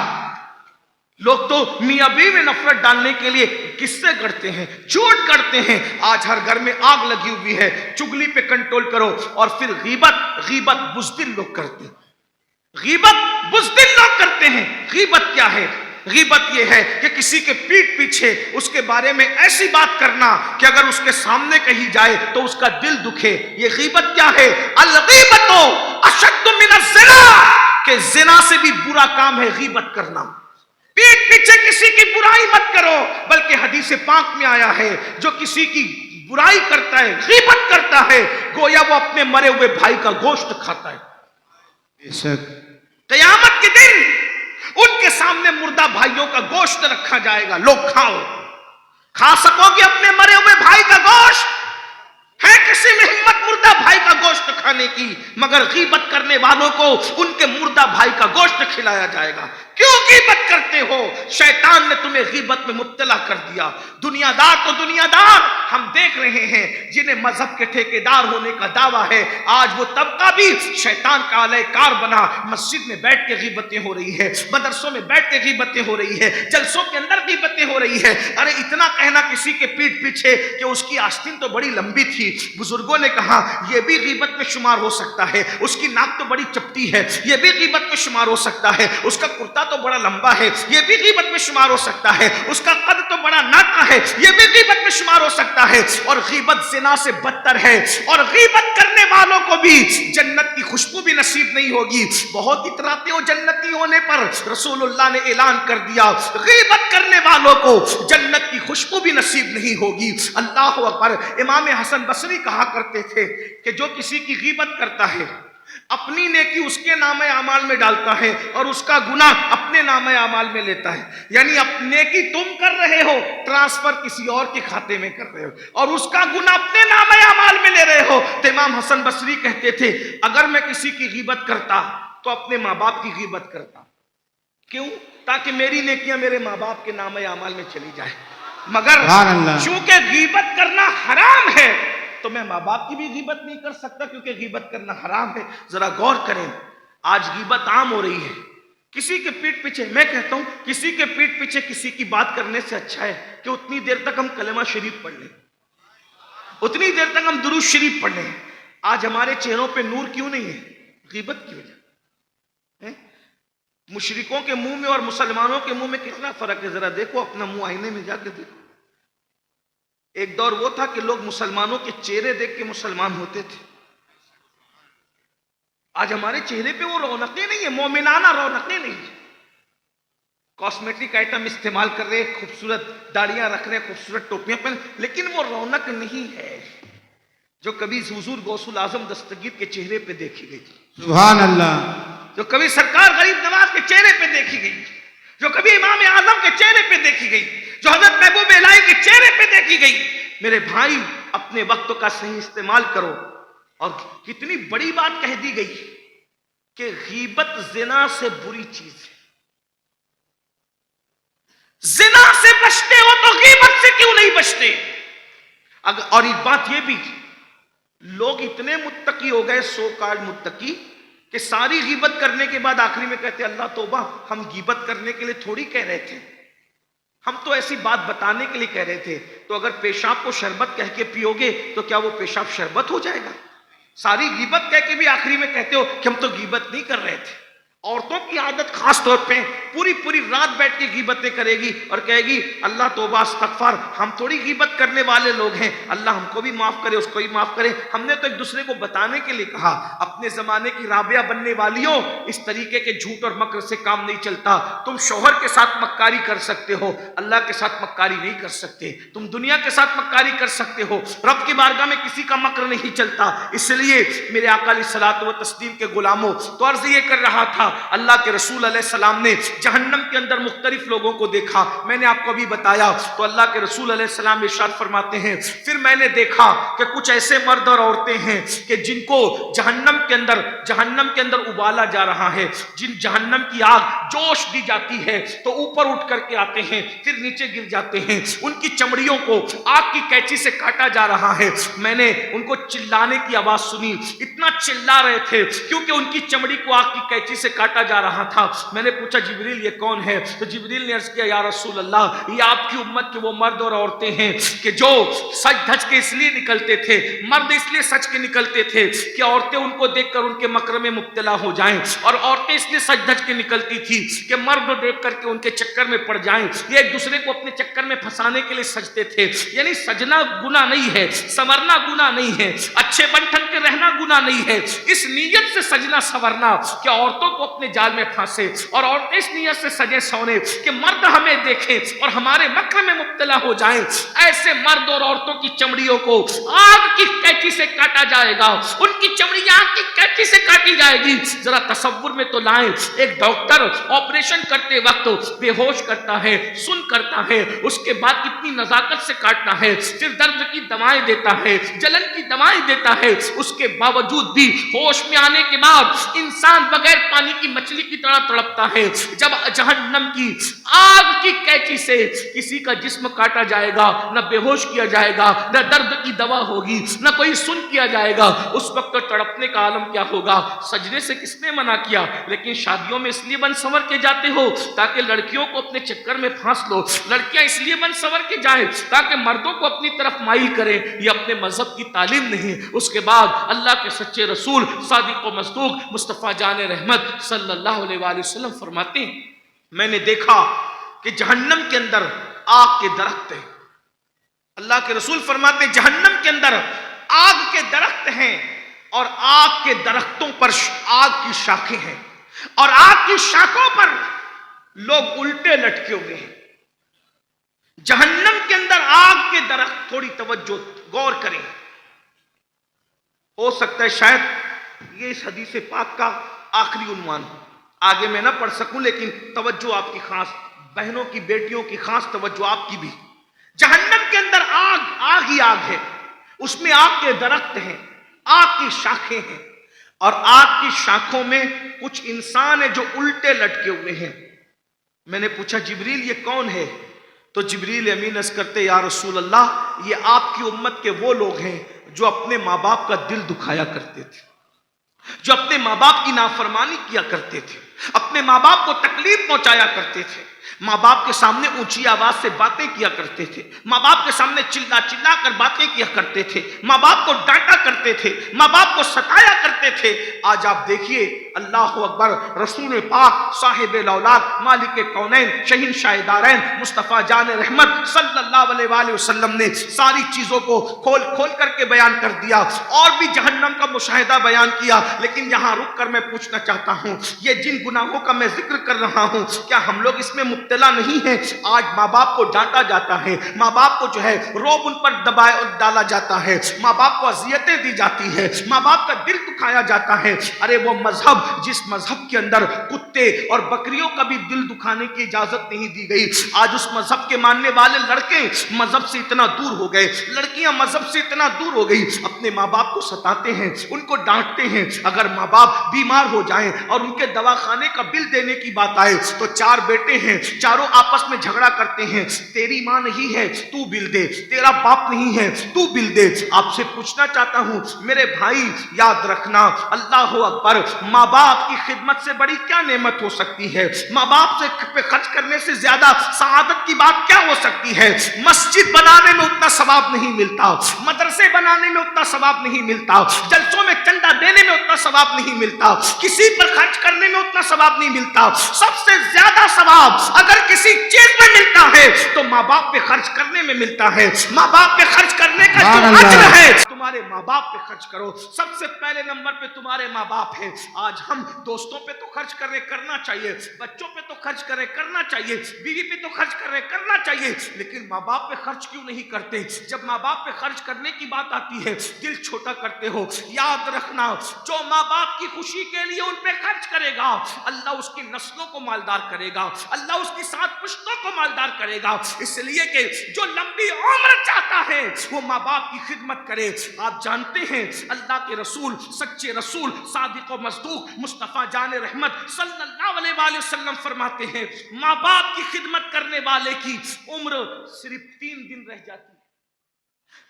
لوگ تو میاں بیوی میں نفرت ڈالنے کے لیے قصے کرتے ہیں، جھوٹ کرتے ہیں۔ آج ہر گھر میں آگ لگی ہوئی ہے، چگلی پہ کنٹرول کرو، اور پھر غیبت بزدل لوگ کرتے ہیں، غیبت بزدل لوگ کرتے ہیں۔ غیبت کیا ہے؟ غیبت یہ ہے کہ کسی کے پیٹھ پیچھے اس کے بارے میں ایسی بات کرنا کہ اگر اس کے سامنے کہی جائے تو اس کا دل دکھے۔ یہ غیبت کیا ہے؟ الغیبت اشد من الزنا، کہ زنا سے بھی برا کام ہے غیبت کرنا۔ پیٹھ پیچھے کسی کی برائی مت کرو، بلکہ حدیث پاک میں آیا ہے جو کسی کی برائی کرتا ہے، غیبت کرتا ہے، گویا وہ اپنے مرے ہوئے بھائی کا گوشت کھاتا ہے۔ بے شک۔ قیامت کے دن ان کے سامنے مردہ بھائیوں کا گوشت رکھا جائے گا، لوگ کھاؤ۔ کھا سکو گے اپنے مرے ہوئے بھائی کا گوشت؟ ہے کسی میں ہمت مردہ بھائی کا گوشت کھانے کی؟ مگر غیبت کرنے والوں کو ان کے مردہ بھائی کا گوشت کھلایا جائے گا۔ کیوں غیبت کرتے ہو؟ شیطان نے تمہیں غیبت میں مبتلا کر دیا۔ دنیا دار تو دنیا دار ہم دیکھ رہے ہیں جنہیں مذہب کے ٹھیکیدار ہونے کا دعویٰ ہے، آج وہ طبقہ بھی شیطان کا اعلی کار بنا۔ مسجد میں بیٹھ کے غیبتیں ہو رہی ہے، مدرسوں میں بیٹھ کے غیبتیں ہو رہی ہے، جلسوں کے اندر غیبتیں ہو رہی ہے۔ ارے اتنا کہنا کسی کے پیٹھ پیچھے کہ اس کی آستین تو بڑی لمبی تھی، بزرگوں نے کہا یہ بھی غیبت میں شمار ہو سکتا ہے، اس کی ناک تو بڑی چپٹی ہے، یہ بھی غیبت میں شمار ہو سکتا ہے، اس کا کرتا تو بڑا لمبا ہے، یہ بھی غیبت میں شمار ہو سکتا ہے، اس کا قد تو بڑا ناکا ہے، یہ بھی غیبت میں شمار ہو سکتا ہے۔ اور غیبت زنا سے بدتر ہے، اور غیبت کرنے والوں کو بھی جنت کی خوشبو بھی نصیب نہیں ہوگی۔ بہت اتراتے ہو جنتی ہونے پر، رسول اللہ نے اعلان کر دیا غیبت کرنے والوں کو جنت کی خوشبو بھی نصیب نہیں ہوگی۔ اللہ اکبر۔ امام حسن بصری کہا کرتے تھے کہ جو کسی کی غیبت کرتا ہے اپنی نیکی اس کے نامہ اعمال میں ڈالتا ہے اور اس کا گناہ اپنے نامہ اعمال میں لیتا ہے۔ یعنی نیکی تم کر رہے ہو، ٹرانسفر کسی اور کے کھاتے میں کر رہے ہو، اور اس کا گناہ اپنے نامہ اعمال میں لے رہے ہو۔ تو امام حسن بصری کہتے تھے اگر میں کسی کی غیبت کرتا تو اپنے ماں باپ کی غیبت کرتا۔ کیوں؟ تاکہ میری نیکیاں میرے ماں باپ کے نامہ اعمال میں چلی جائے۔ مگر چونکہ غیبت کرنا حرام ہے تو میں ماں باپ کی بھی غیبت نہیں کر سکتا، کیونکہ غیبت کرنا حرام ہے۔ ذرا غور کریں، آج غیبت عام ہو رہی ہے۔ کسی کے پیٹھ پیچھے، میں کہتا ہوں کسی کے پیٹھ پیچھے کسی کی بات کرنے سے اچھا ہے کہ اتنی دیر تک ہم کلمہ شریف پڑھ لیں، اتنی دیر تک ہم درود شریف پڑھ لیں۔ آج ہمارے چہروں پہ نور کیوں نہیں ہے؟ غیبت کی وجہ۔ مشرکوں کے منہ میں اور مسلمانوں کے منہ میں کتنا فرق ہے؟ ذرا دیکھو اپنا منہ آئینے میں جا کے دیکھو۔ ایک دور وہ تھا کہ لوگ مسلمانوں کے چہرے دیکھ کے مسلمان ہوتے تھے، آج ہمارے چہرے پہ وہ رونقیں نہیں ہیں، مومنانہ رونقیں نہیں ہیں۔ کاسمیٹک آئٹم استعمال کر رہے، خوبصورت داڑیاں رکھ رہے، خوبصورت ٹوپیاں پہن، لیکن وہ رونق نہیں ہے جو کبھی حضور غوث الاعظم دستگیر کے چہرے پہ دیکھی گئی، سبحان اللہ، جو کبھی سرکار غریب نواز کے چہرے پہ دیکھی گئی، جو کبھی امام اعظم کے چہرے پہ دیکھی گئی، جو حضرت محبوب الہی کے چہرے پہ دیکھی گئی۔ میرے بھائی اپنے وقت کا صحیح استعمال کرو۔ اور کتنی بڑی بات کہہ دی گئی کہ غیبت زنا سے بری چیز ہے۔ زنا سے بچتے ہو تو غیبت سے کیوں نہیں بچتے؟ اور ایک بات یہ بھی، لوگ اتنے متقی ہو گئے، سو کالڈ متقی، کہ ساری غیبت کرنے کے بعد آخری میں کہتے اللہ توبہ، ہم غیبت کرنے کے لیے تھوڑی کہہ رہے تھے، ہم تو ایسی بات بتانے کے لیے کہہ رہے تھے۔ تو اگر پیشاب کو شربت کہہ کے پیو گے تو کیا وہ پیشاب شربت ہو جائے گا؟ ساری غیبت کہہ کے بھی آخری میں کہتے ہو کہ ہم تو غیبت نہیں کر رہے تھے۔ عورتوں کی عادت خاص طور پہ پوری رات بیٹھ کے غیبتیں کرے گی اور کہے گی اللہ توبہ استغفار، ہم تھوڑی غیبت کرنے والے لوگ ہیں، اللہ ہم کو بھی معاف کرے، اس کو بھی معاف کرے۔ ہم نے تو ایک دوسرے کو بتانے کے لیے کہا، اپنے زمانے کی رابعہ بننے والیوں، اس طریقے کے جھوٹ اور مکر سے کام نہیں چلتا۔ تم شوہر کے ساتھ مکاری کر سکتے ہو، اللہ کے ساتھ مکاری نہیں کر سکتے۔ تم دنیا کے ساتھ مکاری کر سکتے ہو، رب کی بارگاہ میں کسی کا مکر نہیں چلتا۔ اس لیے میرے آقا علیہ الصلوۃ والتسلیم کے غلاموں، تو عرض یہ کر رہا تھا اللہ کے رسول علیہ السلام نے جہنم کے اندر مختلف لوگوں کو دیکھا، میں نے آپ کو ابھی بتایا، تو اللہ کے رسول علیہ السلام ارشاد فرماتے ہیں پھر میں نے دیکھا کہ کچھ ایسے مرد اور عورتیں ہیں کہ جن کو جہنم کے اندر ابالا جا رہا ہے، جن جہنم کی آگ جوش دی جاتی ہے تو اوپر اٹھ کر کے آتے ہیں پھر نیچے گر جاتے ہیں، ان کی چمڑیوں کو آگ کی قینچی سے کاٹا جا رہا ہے۔ میں نے ان کو چلانے کی آواز سنی، اتنا چلا رہے تھے کیونکہ ان کی چمڑی کو آگ کی قینچی سے کاٹا جا رہا تھا۔ میں نے پوچھا جبریل یہ کون ہے؟ تو جبریل نے عرض کیا یا رسول اللہ یہ آپ کی امت کے وہ مرد اور عورتیں ہیں کہ جو سج دھج کے اس لیے نکلتے تھے، مرد اس لیے سج کے نکلتے تھے کہ عورتیں ان کو دیکھ کر ان کے مکر میں مبتلا ہو جائیں، اور عورتیں اس لیے سج دھج کے نکلتی تھی کہ مرد دیکھ کر کے ان کے چکر میں پڑ جائیں، یہ ایک دوسرے کو اپنے چکر میں پھنسانے کے لیے سجتے تھے۔ یعنی سجنا گناہ نہیں ہے، سنورنا گناہ نہیں ہے، اچھے بن ٹھن کے رہنا گناہ نہیں ہے، اس نیت سے سجنا سنورنا کہ عورتوں کو اپنے جال میں پھانسے، اور عورتیں اس نیت سے سجے سونے کہ مرد ہمیں دیکھیں اور ہمارے مکر میں مبتلا ہو جائیں، ایسے مرد اور عورتوں کی چمڑیوں کو آگ کی قینچی سے کاٹا جائے گا، ان کی چمڑی آگ کی قینچی سے کاٹی جائے گی۔ ذرا تصور میں تو لائیں، ایک ڈاکٹر آپریشن کرتے وقت بے ہوش کرتا ہے، سن کرتا ہے، اس کے بعد کتنی نزاکت سے کاٹنا ہے، پھر درد کی دوائیں دیتا ہے، جلن کی دوائیں دیتا ہے، اس کے باوجود بھی ہوش میں آنے کے بعد انسان بغیر پانی کی مچھلی کی طرح تڑپتا ہے۔ جب جہنم کی آگ کی قینچی سے کسی کا جسم کاٹا جائے گا، نہ بے ہوش کیا جائے گا، نہ درد کی دوا ہوگی، نہ کوئی سن کیا جائے گا، اس وقت تو تڑپنے کا عالم کیا ہوگا۔ سجنے سے کس نے منع کیا؟ لیکن شادیوں میں اس لیے بن سنور کے جاتے ہو تاکہ لڑکیوں کو اپنے چکر میں پھانس لو، لڑکیاں اس لیے بن سنور کے جائیں تاکہ مردوں کو اپنی طرف مائل کریں، یہ اپنے مذہب کی تعلیم نہیں۔ اس کے بعد اللہ کے سچے رسول صادق و مصدوق مصطفیٰ جان رحمت صلی اللہ علیہ وآلہ وسلم فرماتے ہیں میں نے دیکھا کہ جہنم کے اندر آگ کے درخت ہیں، اللہ کے رسول فرماتے ہیں جہنم کے اندر آگ کے درخت ہیں، اور آگ کے درختوں پر آگ کی شاخیں ہیں، اور آگ کی شاخوں پر لوگ الٹے لٹکے ہوئے ہیں۔ جہنم کے اندر آگ کے درخت، تھوڑی توجہ غور کریں، ہو سکتا ہے شاید یہ اس حدیث پاک کا آخری عنوان ہو، آگے میں نہ پڑھ سکوں، لیکن توجہ آپ کی خاص، بہنوں کی بیٹیوں کی خاص توجہ آپ کی بھی۔ جہنم کے اندر آگ ہی آگ ہے، اس میں آگ کے درخت ہیں، آگ کی شاخیں ہیں، اور آگ کی شاخوں میں کچھ انسان ہیں جو الٹے لٹکے ہوئے ہیں۔ میں نے پوچھا جبریل یہ کون ہے؟ تو جبریل امین عرض کرتے یا رسول اللہ یہ آپ کی امت کے وہ لوگ ہیں جو اپنے ماں باپ کا دل دکھایا کرتے تھے، جو اپنے ماں باپ کی نافرمانی کیا کرتے تھے، اپنے ماں باپ کو تکلیف پہنچایا کرتے تھے، ماں باپ کے سامنے اونچی آواز سے باتیں کیا کرتے تھے، ماں باپ کے سامنے چلا چلا کر باتیں کیا کرتے تھے، ماں باپ کو ڈانٹا کرتے تھے، ماں باپ کو ستایا کرتے تھے۔ آج آپ دیکھیے اللہ اکبر، رسول پاک صاحب الاولاد مالک کونین شہنشاہ دارین مصطفیٰ جان رحمت صلی اللہ علیہ وآلہ وسلم نے ساری چیزوں کو کھول کھول کر کے بیان کر دیا، اور بھی جہنم کا مشاہدہ بیان کیا۔ لیکن یہاں رک کر میں پوچھنا چاہتا ہوں یہ جن گناہوں کا میں ذکر کر رہا ہوں کیا ہم لوگ اس میں مبتلا نہیں ہیں؟ آج ماں باپ کو ڈانٹا جاتا ہے، ماں باپ کو جو ہے روب ان پر ڈالا جاتا ہے، ماں باپ کو اذیتیں دی جاتی ہے، ماں باپ کا دل دکھایا جاتا ہے۔ ارے وہ مذہب جس مذہب کے اندر کتے اور بکریوں کا بھی دل دکھانے کی اجازت نہیں دی گئی، آج اس مذہب کے ماننے والے لڑکے مذہب سے اتنا دور ہو گئے، لڑکیاں مذہب سے اتنا دور ہو گئی، اپنے ماں باپ کو ستاتے ہیں، ان کو ڈانٹتے ہیں۔ اگر ماں باپ بیمار ہو جائیں اور ان کے دواخانے کا بل دینے کی بات آئے تو چار بیٹے ہیں، چاروں آپس میں جھگڑا کرتے ہیں، تیری ماں نہیں ہے تو بل دے، تیرا باپ نہیں ہے تو بل دے۔ آپ سے پوچھنا چاہتا ہوں میرے بھائی یاد رکھنا اللہ اکبر، ماں باپ کی خدمت سے بڑی کیا نعمت ہو سکتی ہے؟ ماں باپ سے پہ خرچ کرنے سے زیادہ سعادت کی بات کیا ہو سکتی ہے؟ مسجد بنانے میں اتنا ثواب نہیں ملتا، مدرسے بنانے میں اتنا ثواب نہیں ملتا، جلسوں میں چندہ دینے میں اتنا ثواب نہیں ملتا، کسی پر خرچ کرنے میں اتنا ثواب نہیں ملتا۔ سب سے زیادہ ثواب اگر کسی چیز میں ملتا ہے تو ماں باپ پہ خرچ کرنے میں ملتا ہے۔ ماں باپ پہ خرچ کرنے کا جو اجر ہے تمہاری تمہارے ماں باپ پہ خرچ کرو. سب سے پہلے نمبر پہ تمہارے ماں باپ ہے. آج ہم دوستوں پہ تو خرچ کر رہے, کرنا چاہیے, بچوں پہ تو خرچ کر رہے, کرنا چاہیے, بیوی پہ تو خرچ کر رہے, کرنا چاہیے, لیکن ماں باپ پہ خرچ کیوں نہیں کرتے؟ جب ماں باپ پہ خرچ کرنے کی بات آتی ہے دل چھوٹا کرتے ہو. یاد رکھنا, جو ماں باپ کی خوشی کے لیے ان پہ خرچ کرے گا اللہ اس کی نسلوں کو مالدار کرے گا, اللہ اس کی 7 پشتوں کو مالدار کرے گا. اس لیے کہ جو لمبی عمر چاہتا ہے وہ ماں باپ کی خدمت کرے. آپ جانتے ہیں اللہ کے رسول, سچے رسول, صادق و مصدوق مصطفیٰ جان رحمت صلی اللہ علیہ وآلہ وسلم فرماتے ہیں ماں باپ کی خدمت کرنے والے کی عمر صرف 3 دن رہ جاتی ہے.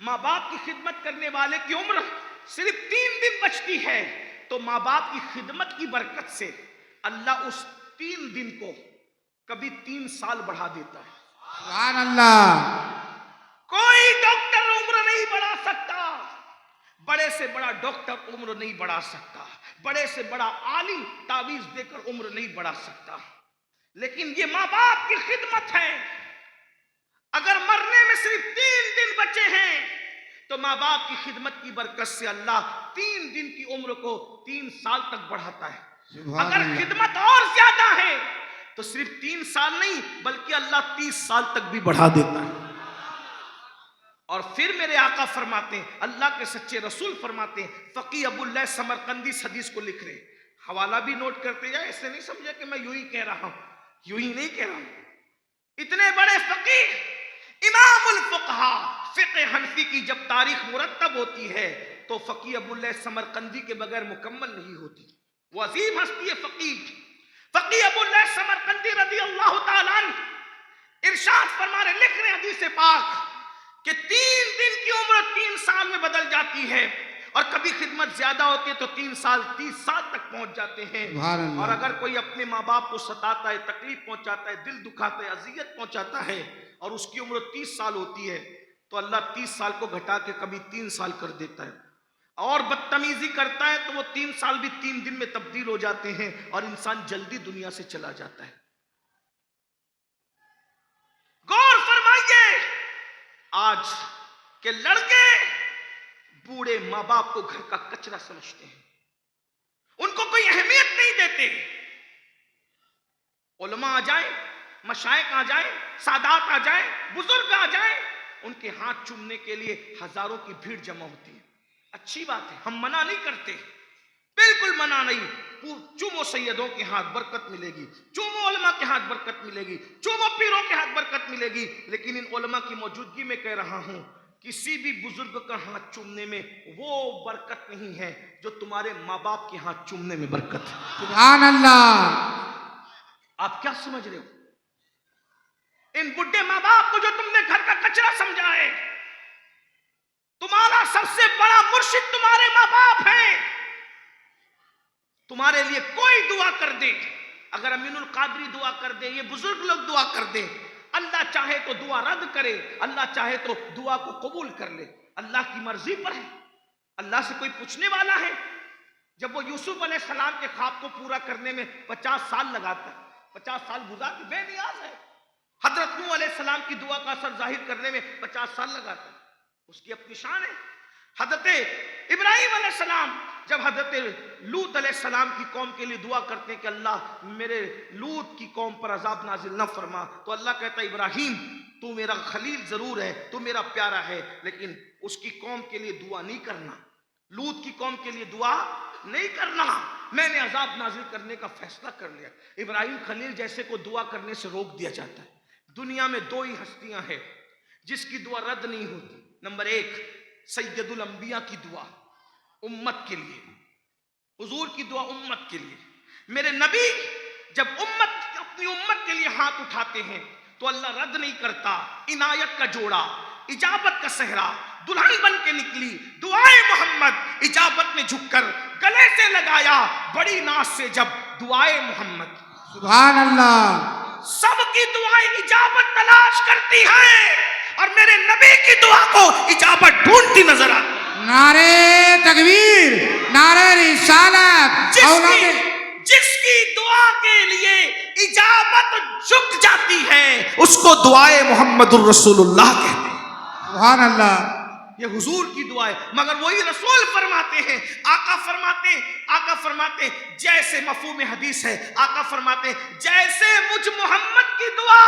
ماں باپ کی خدمت کرنے والے کی عمر صرف 3 دن بچتی ہے. تو ماں باپ کی خدمت کی برکت سے اللہ اس 3 دن کو کبھی 3 سال بڑھا دیتا ہے. سبحان اللہ. کوئی ڈاکٹر عمر نہیں بڑھا سکتا, بڑے سے بڑا ڈاکٹر عمر نہیں بڑھا سکتا, بڑے سے بڑا عالم تعویذ دے کر عمر نہیں بڑھا سکتا, لیکن یہ ماں باپ کی خدمت ہے. اگر مرنے میں صرف 3 دن بچے ہیں تو ماں باپ کی خدمت کی برکت سے اللہ 3 دن کی عمر کو 3 سال تک بڑھاتا ہے. اگر خدمت اور زیادہ ہے تو صرف 3 سال نہیں بلکہ اللہ 30 سال تک بھی بڑھا دیتا ہے. اور پھر میرے آقا فرماتے ہیں, اللہ کے سچے رسول فرماتے ہیں, فقی ابو اللہ سمرقندی اس حدیث کو لکھ رہے, حوالہ بھی نوٹ کرتے جائے, ایسے نہیں سمجھے کہ میں یوں ہی کہہ رہا ہوں, یوں ہی نہیں کہہ رہا ہوں. اتنے بڑے فقیہ امام الفقہا, فقہ حنفی کی جب تاریخ مرتب ہوتی ہے تو فقی ابو اللہ سمرقندی کے بغیر مکمل نہیں ہوتی. وہ عظیم ہستی ہے فقیہ. فقی ابو اللہ سمرقندی رضی اللہ تعالیٰ عنہ ارشاد فرما رہے, لکھ رہے حدیث پاک کہ 3 دن کی عمر 3 سال میں بدل جاتی ہے, اور کبھی خدمت زیادہ ہوتی ہے تو 3 سال 30 سال تک پہنچ جاتے ہیں. اور اگر کوئی اپنے ماں باپ کو ستاتا ہے, تکلیف پہنچاتا ہے, دل دکھاتا ہے, اذیت پہنچاتا ہے اور اس کی عمر 30 سال ہوتی ہے تو اللہ 30 سال کو گھٹا کے کبھی 3 سال کر دیتا ہے. اور بدتمیزی کرتا ہے تو وہ 3 سال بھی 3 دن میں تبدیل ہو جاتے ہیں اور انسان جلدی دنیا سے چلا جاتا ہے. غور فرمائیے, آج کے لڑکے بوڑھے ماں باپ کو گھر کا کچرا سمجھتے ہیں, ان کو کوئی اہمیت نہیں دیتے. علماء آ جائیں, مشائخ آ جائیں, سادات آ جائیں, بزرگ آ جائیں, ان کے ہاتھ چومنے کے لیے ہزاروں کی بھیڑ جمع ہوتی ہے. اچھی بات ہے, ہم منع نہیں کرتے, بالکل منع نہیں. چومو سیدوں کے ہاتھ برکت ملے گی, چومو علماء کے ہاتھ برکت ملے گی, چومو پیروں کے ہاتھ برکت ملے گی, لیکن ان علماء کی موجودگی میں کہہ رہا ہوں کسی بھی بزرگ کا ہاتھ چومنے میں وہ برکت نہیں ہے جو تمہارے ماں باپ کے ہاتھ چومنے میں برکت ہے. سبحان اللہ. آپ کیا سمجھ رہے ہو؟ ان بڈھے ماں باپ کو جو تم نے گھر کا کچرا سمجھا ہے, تمہارا سب سے بڑا مرشد تمہارے ماں باپ ہیں. تمہارے لیے کوئی دعا کر دے, اگر امین القادری دعا کر دے, یہ بزرگ لوگ دعا کر دیں, اللہ چاہے تو دعا رد کرے, اللہ چاہے تو دعا کو قبول کر لے, اللہ کی مرضی پر ہے. اللہ سے کوئی پوچھنے والا ہے؟ جب وہ یوسف علیہ السلام کے خواب کو پورا کرنے میں 50 سال لگاتا ہے, 50 سال گزار کے بے نیاز ہے. حضرت نوح علیہ السلام کی دعا کا اثر ظاہر کرنے میں 50 سال لگاتا ہے, اس کی اپنی شان ہے. حضرت ابراہیم علیہ السلام جب حضرت لوط علیہ السلام کی قوم کے لیے دعا کرتے ہیں کہ اللہ میرے لوط کی قوم پر عذاب نازل نہ فرما, تو اللہ کہتا ہے ابراہیم تو میرا خلیل ضرور ہے, تو میرا پیارا ہے, لیکن اس کی قوم کے لیے دعا نہیں کرنا, لوط کی قوم کے لیے دعا نہیں کرنا, میں نے عذاب نازل کرنے کا فیصلہ کر لیا. ابراہیم خلیل جیسے کو دعا کرنے سے روک دیا جاتا ہے. دنیا میں 2 ہی ہستیاں ہیں جس کی دعا رد نہیں ہوتی. نمبر 1 سید الانبیاء کی دعا امت کے لیے, حضور کی دعا امت کے لیے. میرے نبی جب اپنی امت کے لیے ہاتھ اٹھاتے ہیں تو اللہ رد نہیں کرتا. عنایت کا جوڑا, اجابت کا صحرا, دلہن بن کے نکلی, دعائے محمد اجابت میں جھک کر گلے سے لگایا بڑی ناز سے جب دعائے محمد. سبحان اللہ. سب کی دعائیں اجابت تلاش کرتی ہیں اور میرے نبی کی دعا کو اجابت ڈھونڈتی نظر آتی. نعرے تکبیر, نعرے رسالت. جس کی دعا کے لیے اجابت جھک جاتی ہے اس کو دعائے محمد الرسول اللہ کہتے ہیں. سبحان اللہ. یہ حضور کی دعا ہے، مگر وہی رسول فرماتے ہیں، آقا فرماتے ہیں جیسے مفہوم حدیث ہے، آقا فرماتے ہیں جیسے مجھ محمد کی دعا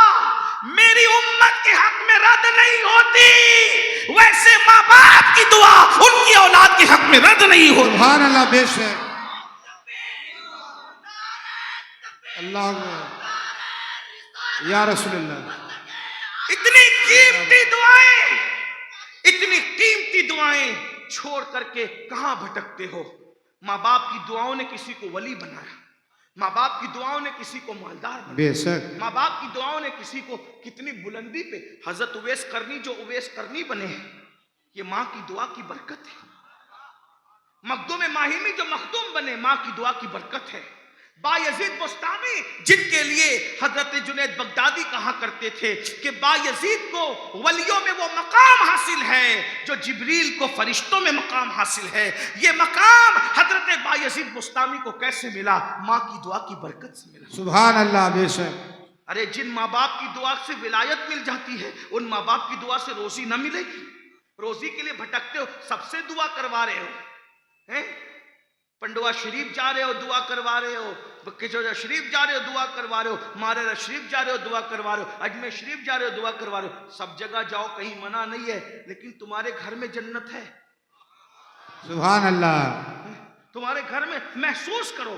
میری امت کے حق میں رد نہیں ہوتی، ویسے ماں باپ کی دعا ان کی اولاد کے حق میں رد نہیں ہوتی۔ سبحان اللہ، بے شک اللہ یا رسول اللہ۔ اتنی قیمتی دعائیں چھوڑ کر کے کہاں بھٹکتے ہو؟ ماں باپ کی دعاؤں نے کسی کو ولی بنایا، ماں باپ کی دعاؤں نے کسی کو مالدار بنایا، بے شک ماں باپ کی دعاؤں نے کسی کو کتنی بلندی پہ، حضرت اویس قرنی جو اویس قرنی بنے ہیں، یہ ماں کی دعا کی برکت ہے۔ مخدوم ماہیمی جو مخدوم بنے، ماں کی دعا کی برکت ہے۔ بایزید بستامی جن کے لیے حضرت جنید بغدادی کہا کرتے تھے کہ بایزید کو ولیوں میں وہ مقام حاصل ہے جو جبریل کو فرشتوں میں مقام حاصل ہے، یہ مقام حضرت بایزید بستامی کو کیسے ملا؟ ماں کی دعا کی برکت سے ملا۔ سبحان اللہ، بے شک ارے جن ماں باپ کی دعا سے ولایت مل جاتی ہے، ان ماں باپ کی دعا سے روزی نہ ملے گی؟ روزی کے لیے بھٹکتے ہو، سب سے دعا کروا رہے ہو، پنڈوا شریف جا رہے ہو دعا کروا رہے ہو، کچوڑا شریف جا رہے ہو دعا کروا رہے ہو، مارے شریف جا رہے ہو دعا کروا رہے ہو، اجمیر شریف جا رہے ہو دعا کروا رہے ہو، سب جگہ جاؤ، کہیں منع نہیں ہے، لیکن تمہارے گھر میں جنت ہے۔ سبحان اللہ، تمہارے گھر میں محسوس کرو،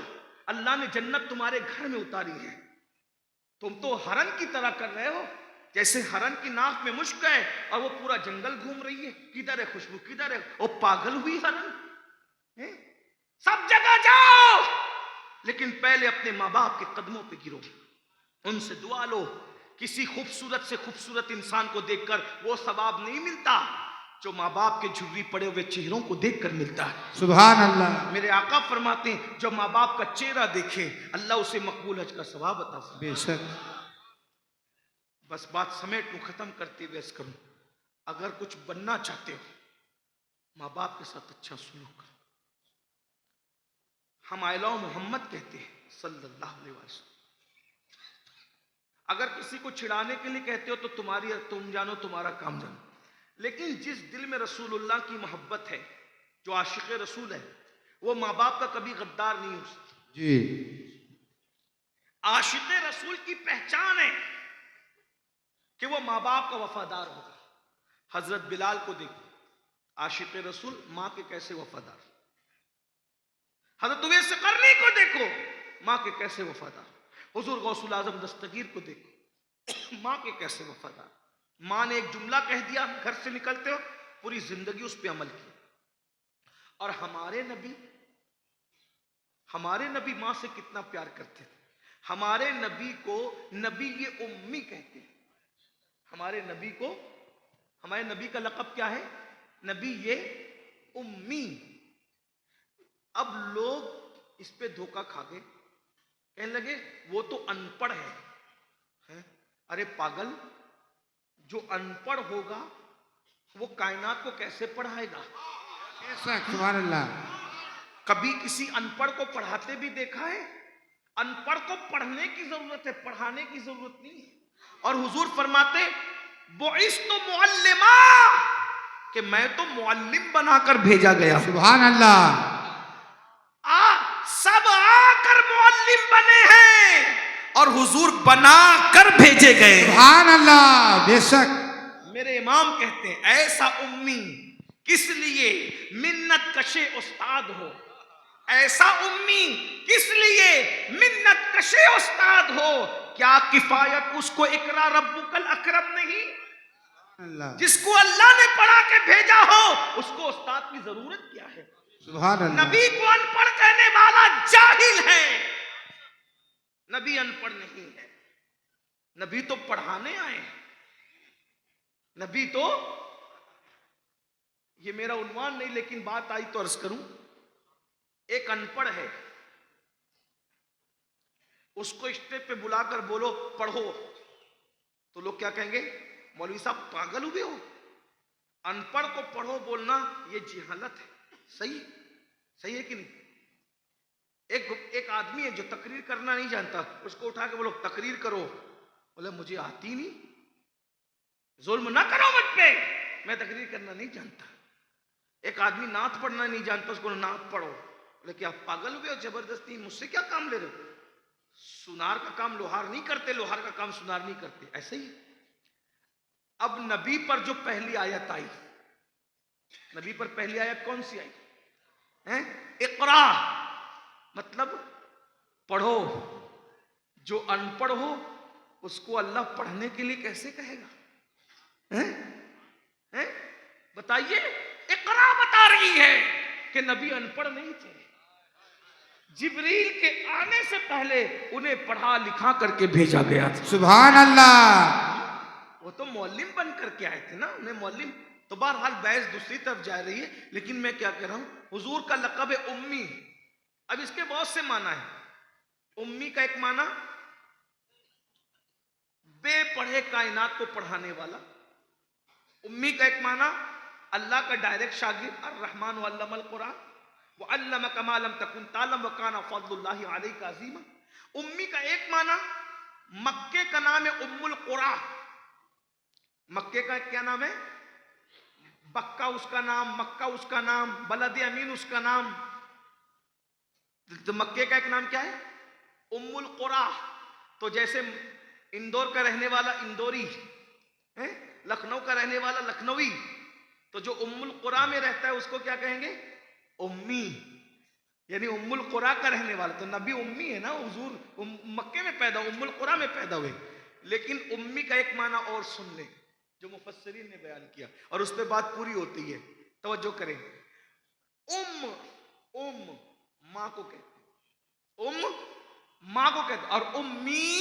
اللہ نے جنت تمہارے گھر میں اتاری ہے۔ تم تو ہرن کی طرح کر رہے ہو، جیسے ہرن کی ناک میں مشک ہے اور وہ پورا جنگل گھوم رہی ہے، کدھر ہے خوشبو، کدھر ہے، وہ پاگل ہوئی ہرن۔ سب جگہ جاؤ لیکن پہلے اپنے ماں باپ کے قدموں پہ گرو، ان سے دعا لو۔ کسی خوبصورت سے خوبصورت انسان کو دیکھ کر وہ ثواب نہیں ملتا جو ماں باپ کے جھری پڑے ہوئے چہروں کو دیکھ کر ملتا ہے۔ سبحان اللہ، میرے آقا فرماتے ہیں جو ماں باپ کا چہرہ دیکھے اللہ اسے مقبول حج کا ثواب عطا فرمائے۔ بے شک بس بات سمیٹ کو ختم کرتے ہوئے کروں، اگر کچھ بننا چاہتے ہو ماں باپ کے ساتھ اچھا سلوک کرو۔ ہم آئلہ محمد کہتے ہیں صلی اللہ علیہ وسلم، اگر کسی کو چھڑانے کے لیے کہتے ہو تو تم جانو تمہارا کام جانو، لیکن جس دل میں رسول اللہ کی محبت ہے، جو عاشق رسول ہے، وہ ماں باپ کا کبھی غدار نہیں ہو سکتا۔ جی، عاشق رسول کی پہچان ہے کہ وہ ماں باپ کا وفادار ہوگا۔ حضرت بلال کو دیکھو، عاشق رسول ماں کے کیسے وفادار، حضرت اویس قرنی کو دیکھو ماں کے کیسے وفادار، حضور غوث الاعظم دستگیر کو دیکھو ماں کے کیسے وفادار۔ ماں نے ایک جملہ کہہ دیا گھر سے نکلتے ہو، پوری زندگی اس پہ عمل کیا۔ اور ہمارے نبی ماں سے کتنا پیار کرتے تھے۔ ہمارے نبی کو نبی یہ امی کہتے ہیں۔ ہمارے نبی کا لقب کیا ہے؟ نبی یہ امی۔ اب لوگ اس پہ دھوکہ کھا گئے، کہنے لگے وہ تو ان پڑھ ہے۔ ارے پاگل، جو ان پڑھ ہوگا وہ کائنات کو کیسے پڑھائے گا؟ سبحان اللہ، کبھی کسی ان پڑھ کو پڑھاتے بھی دیکھا ہے؟ ان پڑھ کو پڑھنے کی ضرورت ہے، پڑھانے کی ضرورت نہیں ہے۔ اور حضور فرماتے بعثت معلما، کہ میں تو معلم بنا کر بھیجا گیا۔ سبحان اللہ، سب آ کر معلم بنے ہیں اور حضور بنا کر بھیجے گئے۔ سبحان اللہ، بے شک میرے امام کہتے ہیں ایسا امی کس لیے منت کشے استاد ہو، ایسا امی کس لیے منت کشے استاد ہو، کیا کفایت اس کو اقرا ربک الاکرم نہیں؟ اللہ، جس کو اللہ نے پڑھا کے بھیجا ہو اس کو استاد کی ضرورت کیا ہے؟ سبحان اللہ، نبی کو ان پڑھ کہنے والا جاہل ہے، نبی ان پڑھ نہیں ہے، نبی تو پڑھانے آئے ہیں۔ نبی تو، یہ میرا عنوان نہیں لیکن بات آئی تو عرض کروں، ایک ان پڑھ ہے، اس کو اسٹیج پہ بلا کر بولو پڑھو تو لوگ کیا کہیں گے؟ مولوی صاحب پاگل ہوئے ہو، ان پڑھ کو پڑھو بولنا یہ جہالت ہے۔ صحیح ہے کہ نہیں؟ ایک آدمی ہے جو تقریر کرنا نہیں جانتا، اس کو اٹھا کے بولو تقریر کرو، بولے مجھے آتی نہیں۔ ظلم نہ کرو مجھ پہ، میں تقریر کرنا نہیں جانتا۔ ایک آدمی نعت پڑھنا نہیں جانتا، اس کو نعت پڑھو، لیکن آپ پاگل ہوئے ہو زبردستی، مجھ سے کیا کام لے رہے ہو؟ سنار کا کام لوہار نہیں کرتے، لوہار کا کام سنار نہیں کرتے، ایسے ہی اب نبی پر جو پہلی آیت آئی، نبی پر پہلی آیت کون سی آئی؟ اقرا، مطلب پڑھو. جو ان پڑھ ہو اس کو اللہ پڑھنے کے لیے کیسے کہے گا؟ بتائیے. اقرا بتا رہی ہے کہ نبی ان پڑھ نہیں تھے، جبریل کے آنے سے پہلے انہیں پڑھا لکھا کر کے بھیجا گیا تھا. سبحان اللہ. وہ تو معلم بن کر کے آئے تھے نا، انہیں معلم. تو بہرحال بحث دوسری طرف جا رہی ہے، لیکن میں کیا کہہ رہا ہوں، حضور کا لقب ہے امی. اب اس کے بہت سے معنی ہیں. امی کا ایک معنی بے پڑھے کائنات کو پڑھانے والا. امی کا ایک معنی اللہ کا ڈائریکٹ شاگرد، الرحمن علم القرآن وعلمک ما لم تکن تعلم وکان فضل اللہ علیک عظیما. امی کا ایک معنی مکے کا نام ہے ام القرآ. مکے کا کیا نام ہے؟ بکہ اس کا نام، مکہ اس کا نام، بلد امین اس کا نام. تو مکے کا ایک نام کیا ہے؟ ام القرآ. تو جیسے اندور کا رہنے والا اندوری، لکھنؤ کا رہنے والا لکھنوی، تو جو ام القرآ میں رہتا ہے اس کو کیا کہیں گے؟ امی. یعنی ام القرآ کا رہنے والا. تو نبی امی ہے نا، حضور مکے میں پیدا، ام القرآ میں پیدا ہوئے. لیکن امی کا ایک معنی اور سن لیں جو مفسرین نے بیان کیا، اور اس پہ بات پوری ہوتی ہے. توجہ کریں. ام ماں کو کہتے، ماں کو کہتے، اور امی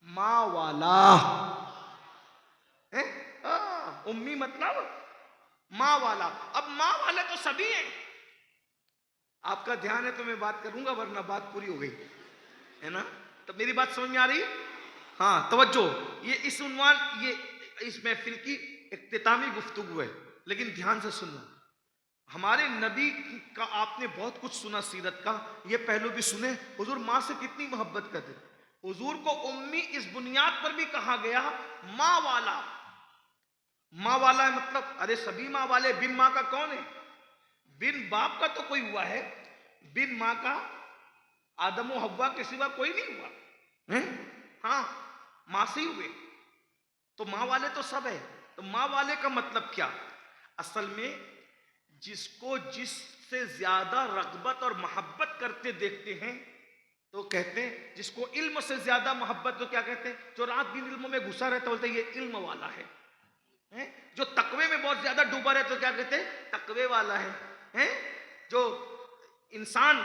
ماں والا. امی مطلب ماں والا. اب ماں والے تو سبھی ہیں. آپ کا دھیان ہے تو میں بات کروں گا، ورنہ بات پوری ہو گئی ہے نا. تو میری بات سمجھ میں آ رہی ہے؟ ہاں توجہ. یہ اس عنوان، یہ اس محفل کی اختتامی گفتگو ہے، لیکن دھیان سے سننا. ہمارے نبی کا آپ نے بہت کچھ سنا سیرت کا، یہ پہلو بھی سنے. حضور ماں سے کتنی محبت کرتے. حضور کو امی اس بنیاد پر بھی کہا گیا ماں والا. ماں والا ہے مطلب ارے سبھی ماں والے. بن ماں کا کون ہے؟ بن باپ کا تو کوئی ہوا ہے، بن ماں کا آدم و حوا کے سوا کوئی نہیں ہوا. ہاں ماں سے ہی ہوئے. تو ماں والے تو سب ہے. تو ماں والے کا مطلب کیا؟ اصل میں جس کو جس سے زیادہ رغبت اور محبت کرتے دیکھتے ہیں تو کہتے ہیں، جس کو علم سے زیادہ محبت، تو کیا کہتے ہیں؟ جو رات دن علم میں گھسا رہتا بولتے ہیں یہ علم والا ہے. جو تقوی میں بہت زیادہ ڈوبا رہتا تو کیا کہتے ہیں؟ تقوی والا ہے. جو انسان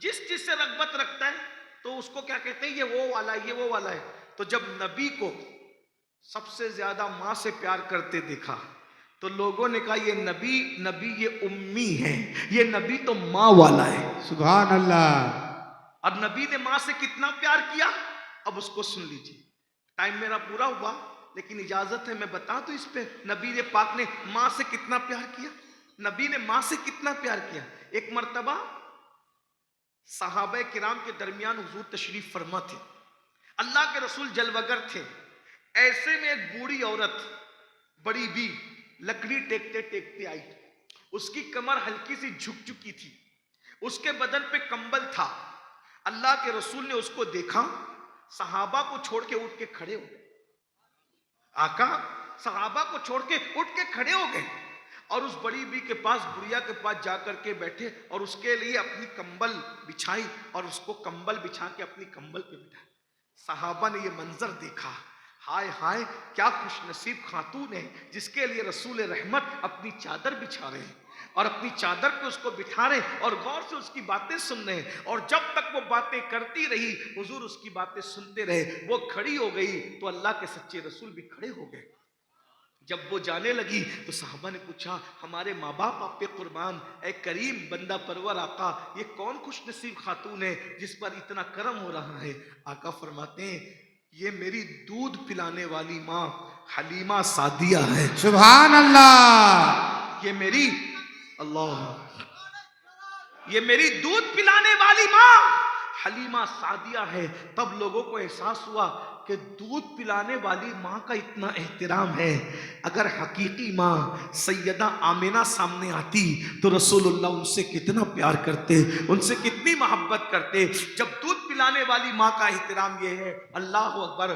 جس چیز سے رغبت رکھتا ہے تو اس کو کیا کہتے ہیں؟ یہ وہ والا ہے، یہ وہ والا ہے. تو جب نبی کو سب سے زیادہ ماں سے پیار کرتے دیکھا تو لوگوں نے کہا یہ نبی یہ امی ہے، یہ نبی تو ماں والا ہے. سبحان اللہ. اور نبی نے ماں سے کتنا پیار کیا، اب اس کو سن لیجیے. ٹائم میرا پورا ہوا لیکن اجازت ہے میں بتا تو اس پہ نبی نے پاک نے ماں سے کتنا پیار کیا. نبی نے ماں سے کتنا پیار کیا. ایک مرتبہ صحابہ کرام کے درمیان حضور تشریف فرما تھے. اللہ کے رسول جلوگر تھے. ایسے میں ایک بوڑھی عورت بڑی بھی لکڑی ٹیکتے ٹیکتے آئی. اس کی کمر ہلکی سی جھک چکی تھی، اس کے بدن پہ کمبل تھا. اللہ کے رسول نے اس کو دیکھا، صحابہ کو چھوڑ کے اٹھ کے کھڑے ہو گئے. آقا صحابہ کو چھوڑ کے اٹھ کے کھڑے ہو گئے اور اس بڑی بی کے پاس، بڑھیا کے پاس جا کر کے بیٹھے اور اس کے لیے اپنی کمبل بچھائی اور اس کو کمبل بچھا کے اپنی کمبل پہ بٹھایا. صحابہ نے یہ منظر دیکھا، ہائے ہائے کیا خوش نصیب خاتون ہے جس کے لیے رسول رحمت اپنی چادر بچھا رہے ہیں اور اپنی چادر پہ اس کو بٹھا رہے ہیں اور غور سے اس کی باتیں سن رہے ہیں. اور جب تک وہ باتیں کرتی رہی حضور اس کی باتیں سنتے رہے. وہ کھڑی ہو گئی تو اللہ کے سچے رسول بھی کھڑے ہو گئے. جب وہ جانے لگی تو صحابہ نے پوچھا ہمارے ماں باپ آپ پہ قربان، اے کریم بندہ پرور آقا یہ کون خوش نصیب خاتون ہے جس پر اتنا کرم ہو رہا ہے؟ آقا فرماتے ہیں یہ میری دودھ پلانے والی ماں حلیمہ سعدیہ ہے. سبحان اللہ. یہ میری اللہ، یہ میری دودھ پلانے والی ماں حلیمہ سعدیہ ہے، تب لوگوں کو احساس ہوا کہ دودھ پلانے والی ماں کا اتنا احترام ہے، اگر حقیقی ماں سیدہ آمنہ سامنے آتی تو رسول اللہ ان سے کتنا پیار کرتے، ان سے کتنی محبت کرتے۔ جب دودھ پلانے والی ماں کا احترام یہ ہے، اللہ اکبر۔